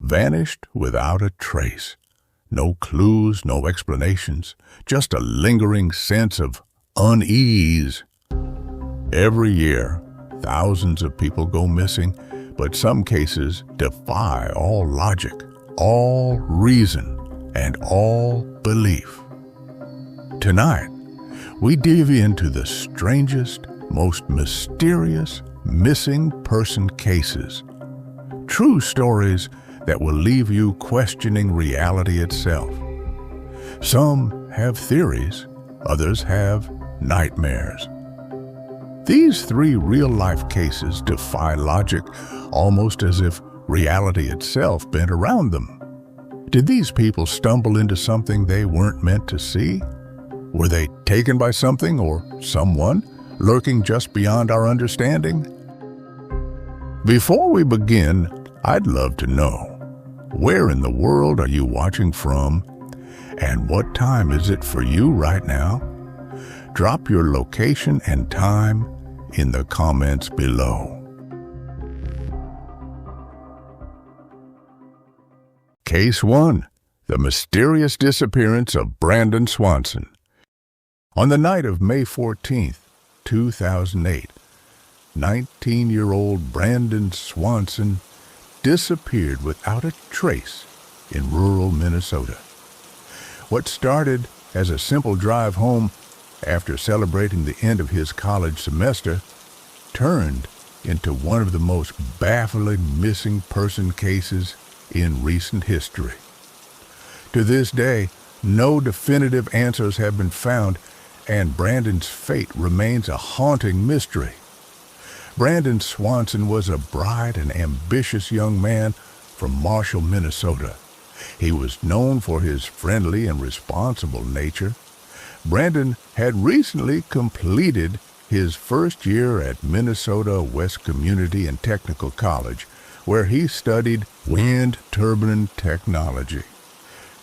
vanished without a trace. No clues, no explanations, just a lingering sense of unease. Every year, thousands of people go missing, but some cases defy all logic, all reason, and all belief. Tonight, we dive into the strangest, most mysterious missing person cases. True stories that will leave you questioning reality itself. Some have theories, others have nightmares. These three real-life cases defy logic, almost as if reality itself bent around them. Did these people stumble into something they weren't meant to see? Were they taken by something or someone lurking just beyond our understanding? Before we begin, I'd love to know, where in the world are you watching from, and what time is it for you right now? Drop your location and time in the comments below. Case 1. The mysterious disappearance of Brandon Swanson. On the night of May 14, 2008, 19-year-old Brandon Swanson disappeared without a trace in rural Minnesota. What started as a simple drive home after celebrating the end of his college semester turned into one of the most baffling missing person cases in recent history. To this day, no definitive answers have been found, and Brandon's fate remains a haunting mystery. Brandon Swanson was a bright and ambitious young man from Marshall, Minnesota. He was known for his friendly and responsible nature. Brandon had recently completed his first year at Minnesota West Community and Technical College, where he studied wind turbine technology.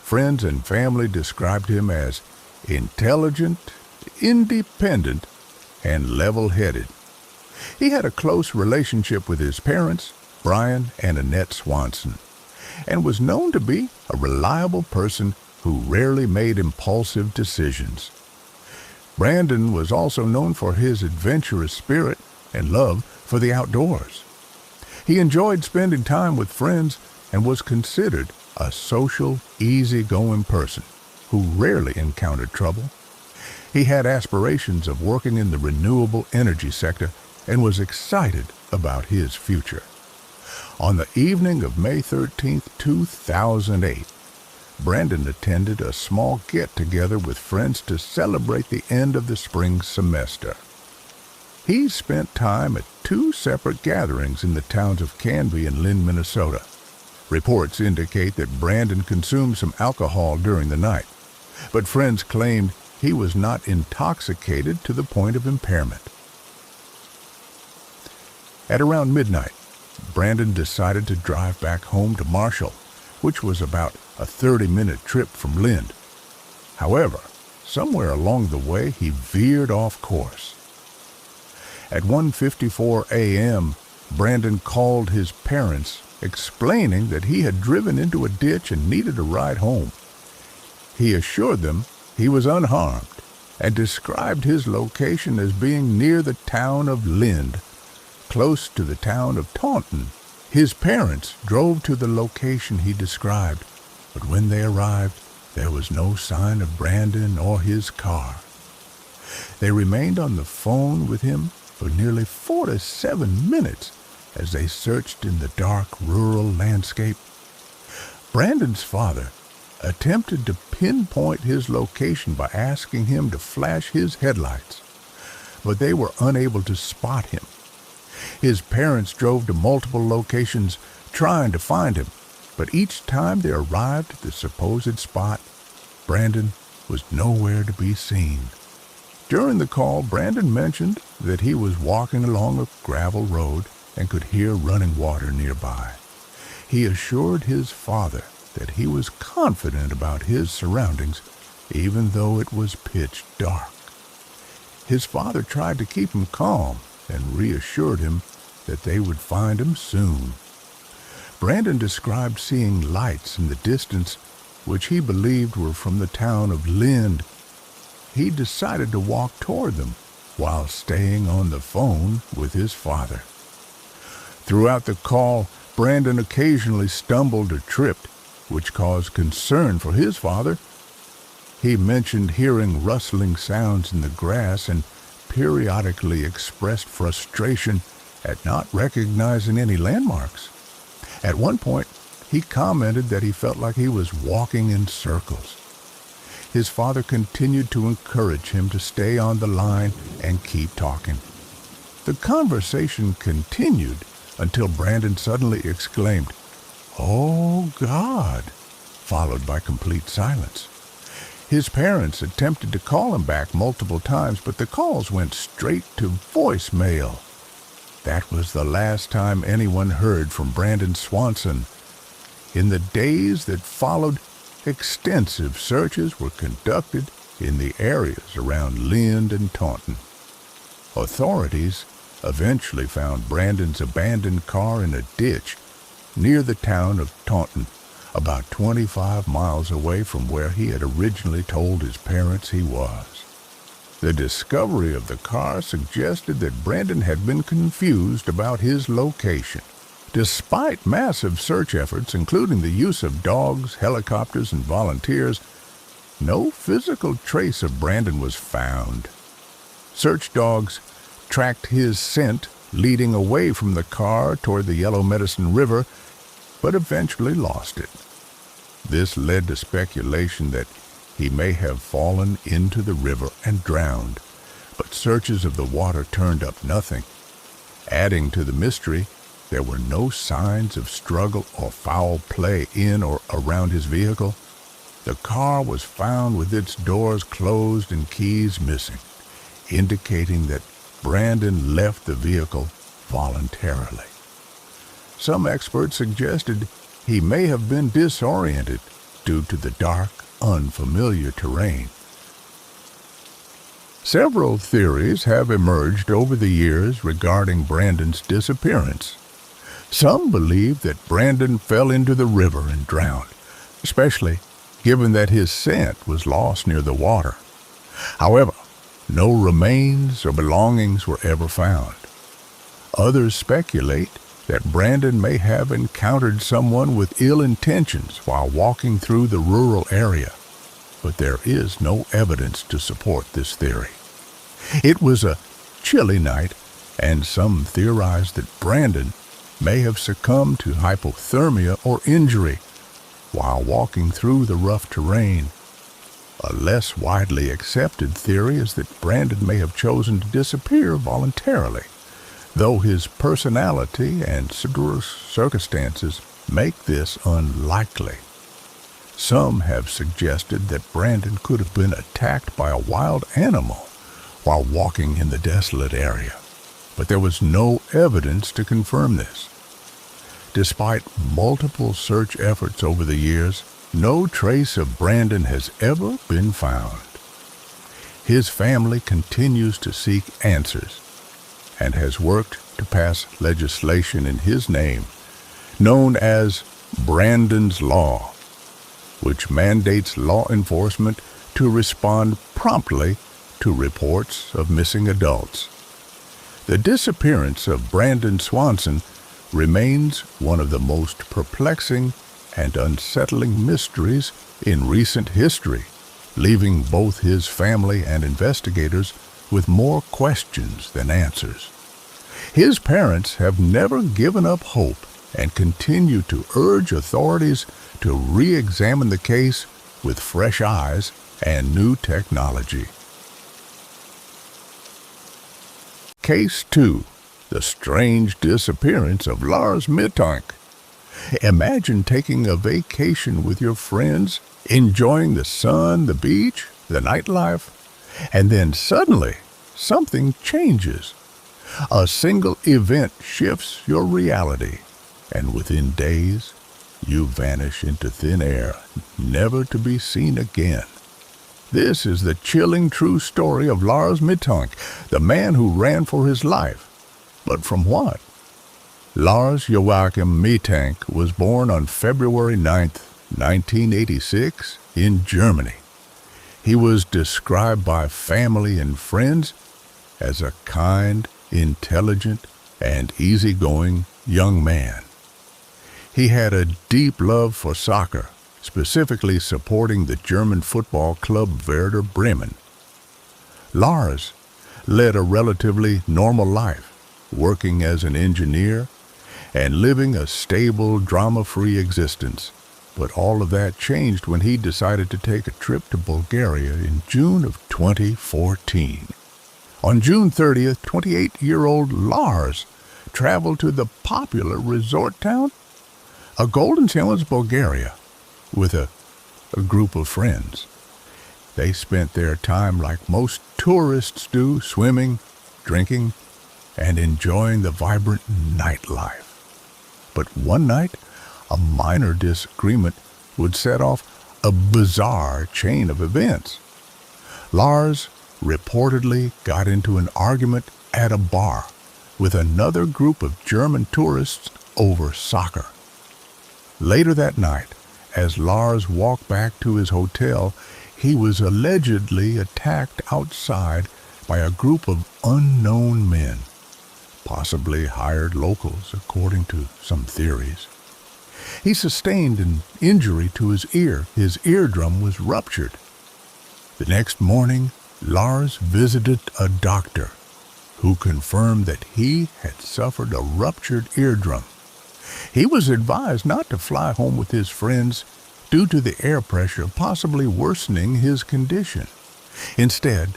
Friends and family described him as intelligent, independent, and level-headed. He had a close relationship with his parents, Brian and Annette Swanson, and was known to be a reliable person who rarely made impulsive decisions. Brandon was also known for his adventurous spirit and love for the outdoors. He enjoyed spending time with friends and was considered a social, easygoing person who rarely encountered trouble. He had aspirations of working in the renewable energy sector and was excited about his future. On the evening of May 13, 2008, Brandon attended a small get-together with friends to celebrate the end of the spring semester. He spent time at two separate gatherings in the towns of Canby and Lynn, Minnesota. Reports indicate that Brandon consumed some alcohol during the night, but friends claimed he was not intoxicated to the point of impairment. At around midnight, Brandon decided to drive back home to Marshall, which was about a 30-minute trip from Lynn. However, somewhere along the way he veered off course. At 1:54 a.m., Brandon called his parents, explaining that he had driven into a ditch and needed a ride home. He assured them he was unharmed and described his location as being near the town of Lynn, close to the town of Taunton. His parents drove to the location he described, but when they arrived, there was no sign of Brandon or his car. They remained on the phone with him for nearly 4 to 7 minutes as they searched in the dark rural landscape. Brandon's father attempted to pinpoint his location by asking him to flash his headlights, but they were unable to spot him. His parents drove to multiple locations trying to find him, but each time they arrived at the supposed spot, Brandon was nowhere to be seen. During the call, Brandon mentioned that he was walking along a gravel road and could hear running water nearby. He assured his father that he was confident about his surroundings, even though it was pitch dark. His father tried to keep him calm and reassured him that they would find him soon. Brandon described seeing lights in the distance which he believed were from the town of Lind. He decided to walk toward them while staying on the phone with his father. Throughout the call, Brandon occasionally stumbled or tripped, which caused concern for his father. He mentioned hearing rustling sounds in the grass and periodically expressed frustration at not recognizing any landmarks. At one point, he commented that he felt like he was walking in circles. His father continued to encourage him to stay on the line and keep talking. The conversation continued until Brandon suddenly exclaimed, "Oh, God," followed by complete silence. His parents attempted to call him back multiple times, but the calls went straight to voicemail. That was the last time anyone heard from Brandon Swanson. In the days that followed, extensive searches were conducted in the areas around Lind and Taunton. Authorities eventually found Brandon's abandoned car in a ditch near the town of Taunton, about 25 miles away from where he had originally told his parents he was. The discovery of the car suggested that Brandon had been confused about his location. Despite massive search efforts, including the use of dogs, helicopters, and volunteers, no physical trace of Brandon was found. Search dogs tracked his scent, leading away from the car toward the Yellow Medicine River, but eventually lost it. This led to speculation that he may have fallen into the river and drowned, but searches of the water turned up nothing. Adding to the mystery, there were no signs of struggle or foul play in or around his vehicle. The car was found with its doors closed and keys missing, indicating that Brandon left the vehicle voluntarily. Some experts suggested he may have been disoriented due to the dark, unfamiliar terrain. Several theories have emerged over the years regarding Brandon's disappearance. Some believe that Brandon fell into the river and drowned, especially given that his scent was lost near the water. However, no remains or belongings were ever found. Others speculate that Brandon may have encountered someone with ill intentions while walking through the rural area, but there is no evidence to support this theory. It was a chilly night, and some theorize that Brandon may have succumbed to hypothermia or injury while walking through the rough terrain. A less widely accepted theory is that Brandon may have chosen to disappear voluntarily, though his personality and circumstances make this unlikely. Some have suggested that Brandon could have been attacked by a wild animal while walking in the desolate area, but there was no evidence to confirm this. Despite multiple search efforts over the years, no trace of Brandon has ever been found. His family continues to seek answers and has worked to pass legislation in his name, known as Brandon's Law, which mandates law enforcement to respond promptly to reports of missing adults. The disappearance of Brandon Swanson remains one of the most perplexing and unsettling mysteries in recent history, leaving both his family and investigators with more questions than answers. His parents have never given up hope and continue to urge authorities to re-examine the case with fresh eyes and new technology. Case 2. The strange disappearance of Lars Mittank. Imagine taking a vacation with your friends, enjoying the sun, the beach, the nightlife, and then suddenly something changes. A single event shifts your reality, and within days you vanish into thin air, never to be seen again. This is the chilling true story of Lars Mittank, the man who ran for his life. But from what? Lars Mittank was born on February 9, 1986, in Germany. He was described by family and friends as a kind, intelligent, and easygoing young man. He had a deep love for soccer, specifically supporting the German football club Werder Bremen. Lars led a relatively normal life, working as an engineer and living a stable, drama-free existence. But all of that changed when he decided to take a trip to Bulgaria in June of 2014. On June 30th, 28-year-old Lars traveled to the popular resort town of Golden Sands, Bulgaria, with a group of friends. They spent their time like most tourists do, swimming, drinking, and enjoying the vibrant nightlife. But one night, a minor disagreement would set off a bizarre chain of events. Lars reportedly got into an argument at a bar with another group of German tourists over soccer. Later that night, as Lars walked back to his hotel, he was allegedly attacked outside by a group of unknown men, possibly hired locals, according to some theories. He sustained an injury to his ear. His eardrum was ruptured. The next morning, Lars visited a doctor who confirmed that he had suffered a ruptured eardrum. He was advised not to fly home with his friends due to the air pressure possibly worsening his condition. Instead,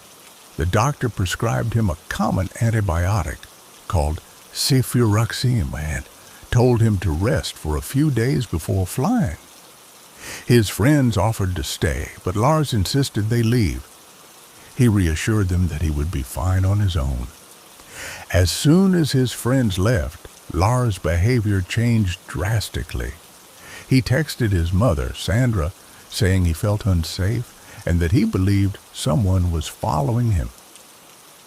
the doctor prescribed him a common antibiotic called cefuroxime and told him to rest for a few days before flying. His friends offered to stay, but Lars insisted they leave. He reassured them that he would be fine on his own. As soon as his friends left, Lars' behavior changed drastically. He texted his mother, Sandra, saying he felt unsafe and that he believed someone was following him.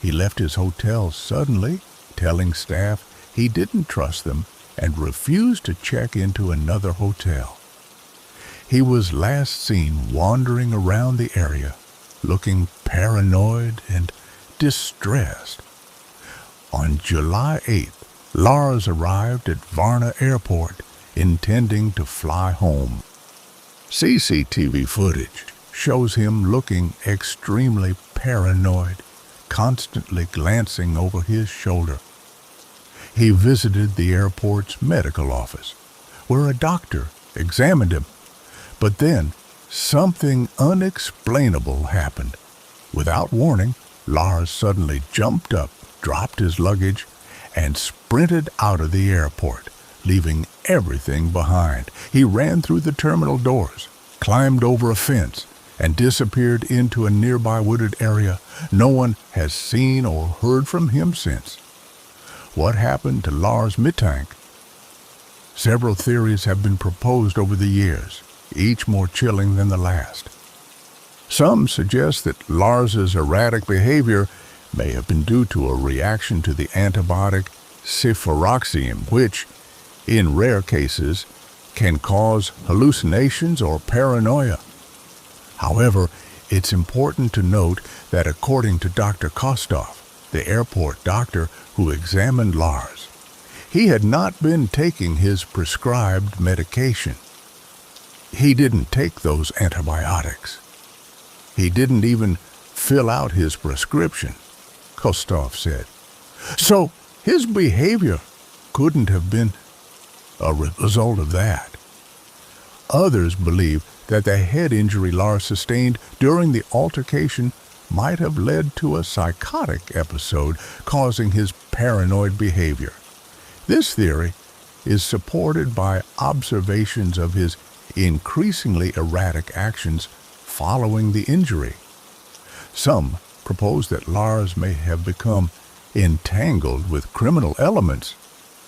He left his hotel suddenly, telling staff he didn't trust them and refused to check into another hotel. He was last seen wandering around the area, looking paranoid and distressed. On July 8th, Lars arrived at Varna Airport, intending to fly home. CCTV footage shows him looking extremely paranoid, constantly glancing over his shoulder. He visited the airport's medical office, where a doctor examined him. But then, something unexplainable happened. Without warning, Lars suddenly jumped up, dropped his luggage, and sprinted out of the airport, leaving everything behind. He ran through the terminal doors, climbed over a fence, and disappeared into a nearby wooded area. No one has seen or heard from him since. What happened to Lars Mittank? Several theories have been proposed over the years, each more chilling than the last. Some suggest that Lars's erratic behavior may have been due to a reaction to the antibiotic cefuroxime, which, in rare cases, can cause hallucinations or paranoia. However, it's important to note that according to Dr. Kostov, the airport doctor who examined Lars, he had not been taking his prescribed medication. He didn't take those antibiotics. He didn't even fill out his prescription, Kostov said. So his behavior couldn't have been a result of that. Others believe that the head injury Lars sustained during the altercation might have led to a psychotic episode causing his paranoid behavior. This theory is supported by observations of his increasingly erratic actions following the injury. Some propose that Lars may have become entangled with criminal elements,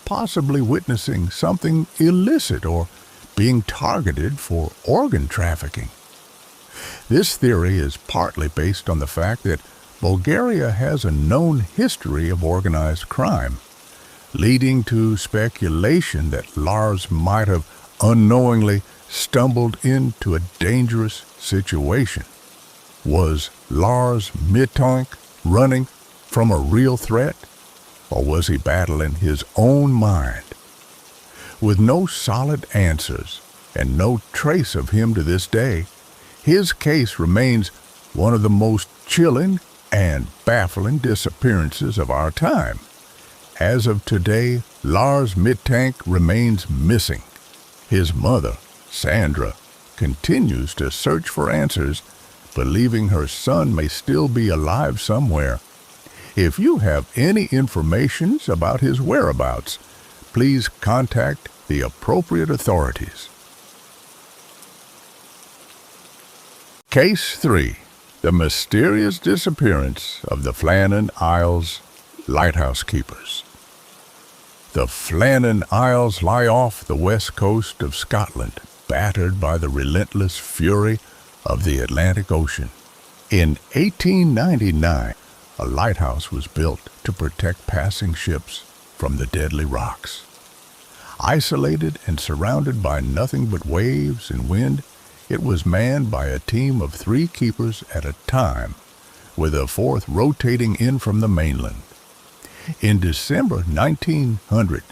possibly witnessing something illicit or being targeted for organ trafficking. This theory is partly based on the fact that Bulgaria has a known history of organized crime. leading to speculation that Lars might have unknowingly stumbled into a dangerous situation. Was Lars Mittank running from a real threat, or was he battling his own mind? With no solid answers and no trace of him to this day, his case remains one of the most chilling and baffling disappearances of our time. As of today, Lars Mittank remains missing. His mother, Sandra, continues to search for answers, believing her son may still be alive somewhere. If you have any information about his whereabouts, please contact the appropriate authorities. Case 3. The mysterious disappearance of the Flannan Isles Lighthouse keepers. The Flannan Isles lie off the west coast of Scotland, battered by the relentless fury of the Atlantic Ocean. In 1899, a lighthouse was built to protect passing ships from the deadly rocks. Isolated and surrounded by nothing but waves and wind, it was manned by a team of 3 keepers at a time, with a 4th rotating in from the mainland. In December 1900,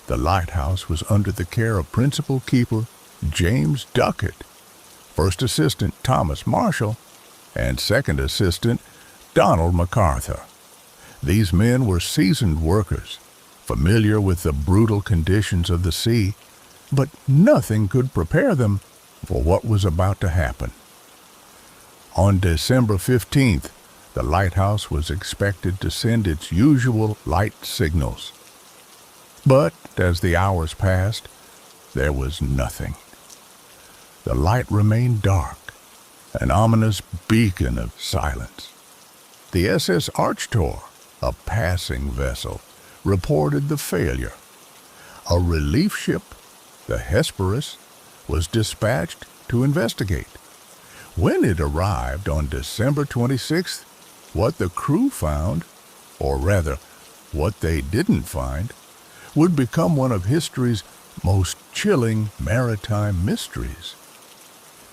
the lighthouse was under the care of principal keeper James Duckett, first assistant Thomas Marshall, and second assistant Donald MacArthur. These men were seasoned workers, familiar with the brutal conditions of the sea, but nothing could prepare them for what was about to happen. On December 15th, the lighthouse was expected to send its usual light signals. But as the hours passed, there was nothing. The light remained dark, an ominous beacon of silence. The SS Archtor, a passing vessel, reported the failure. A relief ship, the Hesperus, was dispatched to investigate. When it arrived on December 26th, what the crew found, or rather, what they didn't find, would become one of history's most chilling maritime mysteries.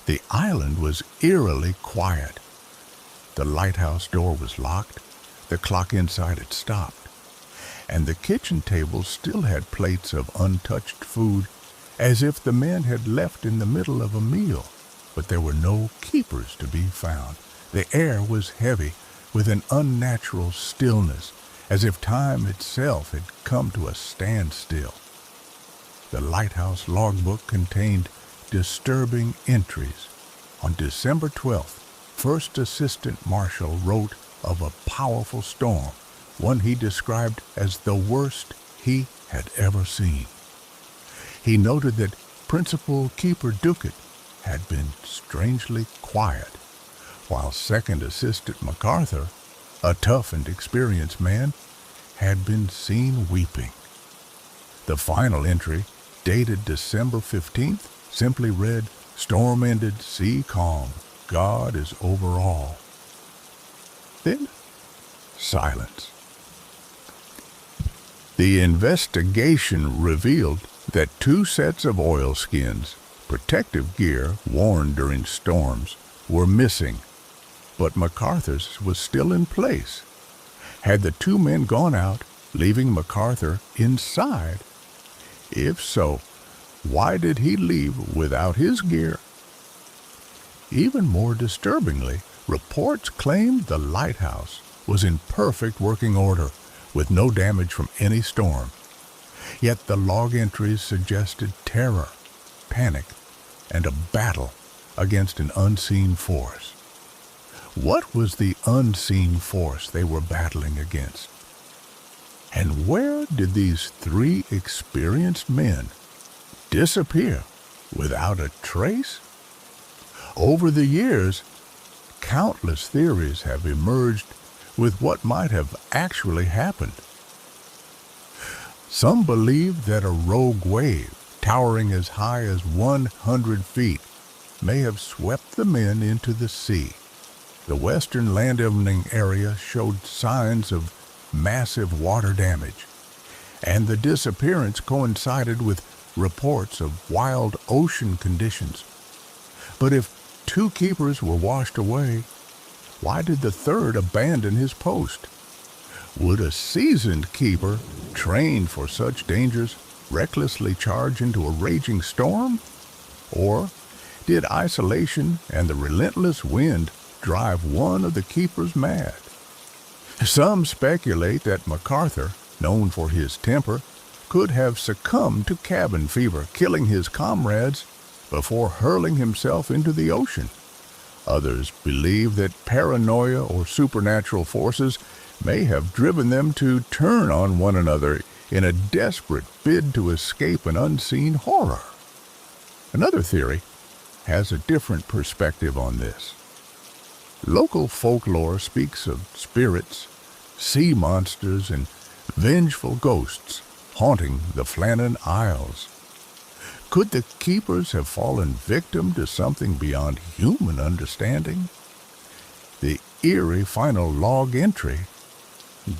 The island was eerily quiet. The lighthouse door was locked, the clock inside it stopped, and the kitchen table still had plates of untouched food, as if the men had left in the middle of a meal. But there were no keepers to be found. The air was heavy, with an unnatural stillness, as if time itself had come to a standstill. The lighthouse logbook contained disturbing entries. On December 12th, First Assistant Marshall wrote of a powerful storm, one he described as the worst he had ever seen. He noted that Principal Keeper Duckett had been strangely quiet, while Second Assistant MacArthur, a tough and experienced man, had been seen weeping. The final entry, dated December 15th, simply read, "Storm ended, sea calm, God is over all." Then, silence. The investigation revealed that 2 sets of oilskins, protective gear worn during storms, were missing, but MacArthur's was still in place. Had the 2 men gone out, leaving MacArthur inside? If so, why did he leave without his gear? Even more disturbingly, reports claimed the lighthouse was in perfect working order, with no damage from any storm. Yet the log entries suggested terror, panic, and a battle against an unseen force. What was the unseen force they were battling against? And where did these 3 experienced men disappear without a trace? Over the years, countless theories have emerged with what might have actually happened. Some believe that a rogue wave, towering as high as 100 feet, may have swept the men into the sea. The western land opening area showed signs of massive water damage, and the disappearance coincided with reports of wild ocean conditions. But if 2 keepers were washed away, why did the third abandon his post? Would a seasoned keeper, trained for such dangers, recklessly charge into a raging storm? Or did isolation and the relentless wind drive one of the keepers mad? Some speculate that MacArthur, known for his temper, could have succumbed to cabin fever, killing his comrades before hurling himself into the ocean. Others believe that paranoia or supernatural forces may have driven them to turn on one another in a desperate bid to escape an unseen horror. Another theory has a different perspective on this. Local folklore speaks of spirits, sea monsters, and vengeful ghosts haunting the Flannan Isles. Could the keepers have fallen victim to something beyond human understanding? The eerie final log entry,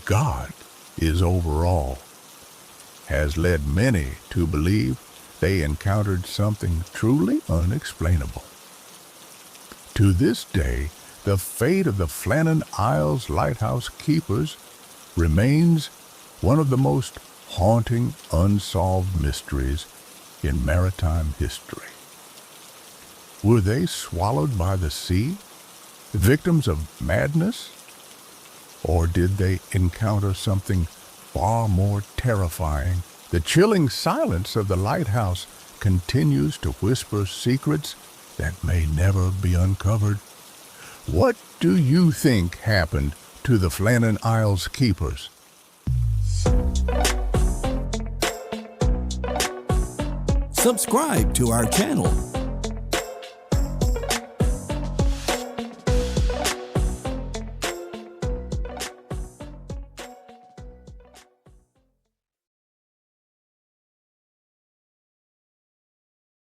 "God is over all," has led many to believe they encountered something truly unexplainable. To this day, the fate of the Flannan Isles Lighthouse keepers remains one of the most haunting unsolved mysteries in maritime history. Were they swallowed by the sea, victims of madness? Or did they encounter something far more terrifying? The chilling silence of the lighthouse continues to whisper secrets that may never be uncovered. What do you think happened to the Flannan Isles keepers? Subscribe to our channel